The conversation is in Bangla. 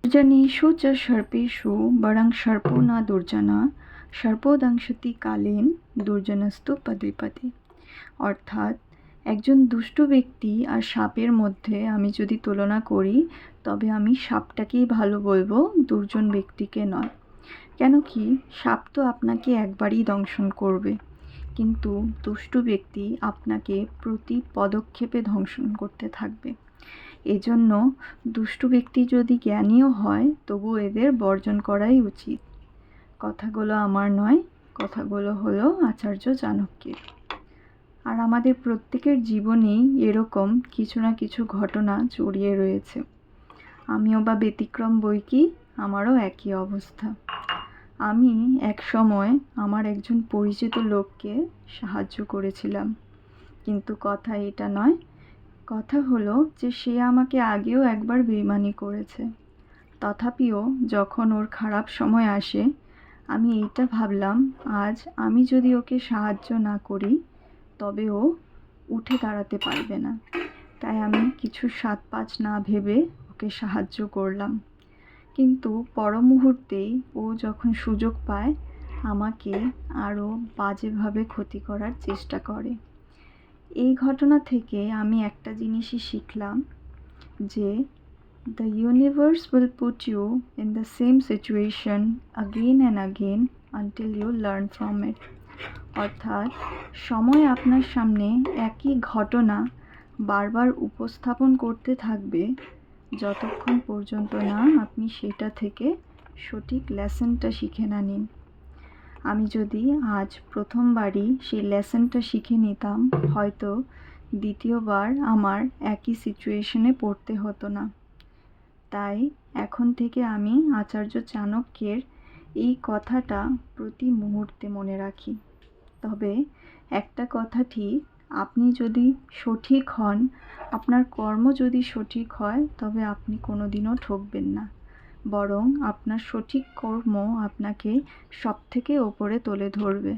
दुर्जनेषु च सर्पेषु बरं सर्पो न दुर्जनः सर्पो दंशति कालेन দুর্জনস্তু পদে পদে। অর্থাৎ একজন দুষ্টু ব্যক্তি আর সাপের মধ্যে আমি যদি তুলনা করি তবে আমি সাপটাকেই ভালো বলবো, দুর্জন ব্যক্তিকে নয়। কেন কি, সাপ তো আপনাকে একবারই দংশন করবে, কিন্তু দুষ্টু ব্যক্তি আপনাকে প্রতি পদক্ষেপে দংশন করতে থাকবে। এজন্য দুষ্টু ব্যক্তি যদি জ্ঞানীও হয় তবু এদের বর্জন করাই উচিত। কথাগুলো আমার নয়, কথাগুলো হলো আচার্য চাণক্যের। আর আমাদের প্রত্যেকের জীবনেই এরকম কিছু না কিছু ঘটনা জড়িয়ে রয়েছে। আমিও বা ব্যতিক্রম বই কি, আমারও একই অবস্থা। আমি এক সময় আমার একজন পরিচিত লোককে সাহায্য করেছিলাম, কিন্তু কথা এটা নয়, কথা হলো যে সে আমাকে আগেও একবার বেইমানি করেছে। তথাপিও যখন ওর খারাপ সময় আসে আমি এইটা ভাবলাম, আজ আমি যদি ওকে সাহায্য না করি তবে ও উঠে দাঁড়াতে পারবে না। তাই আমি কিছু সাত পাঁচ না ভেবে ওকে সাহায্য করলাম, কিন্তু পর মুহূর্তেই ও যখন সুযোগ পায় আমাকে আরও বাজেভাবে ক্ষতি করার চেষ্টা করে। এই ঘটনা থেকে আমি একটা জিনিসই শিখলাম যে the universe will put you in the same situation again and again until you learn from it. অর্থাৎ সময় আপনার সামনে একই ঘটনা বারবার উপস্থাপন করতে থাকবে যতক্ষণ পর্যন্ত না আপনি সেটা থেকে সঠিক লেসনটা শিখে না নিন। আমি যদি আজ প্রথমবারই সেই লেসনটা শিখে নিতাম, হয়তো দ্বিতীয়বার আমার একই সিচুয়েশনে পড়তে হতো না। তাই এখন থেকে আমি আচার্য চাণক্যের এই কথাটা প্রতি মুহূর্তে মনে রাখি। তবে একটা কথা ঠিক, আপনি যদি সঠিক হন, আপনার কর্ম যদি সঠিক হয় তবে আপনি কোনোদিনও ঠকবেন না, বরং আপনার সঠিক কর্ম আপনাকে সব থেকে ওপরে তুলে ধরবে।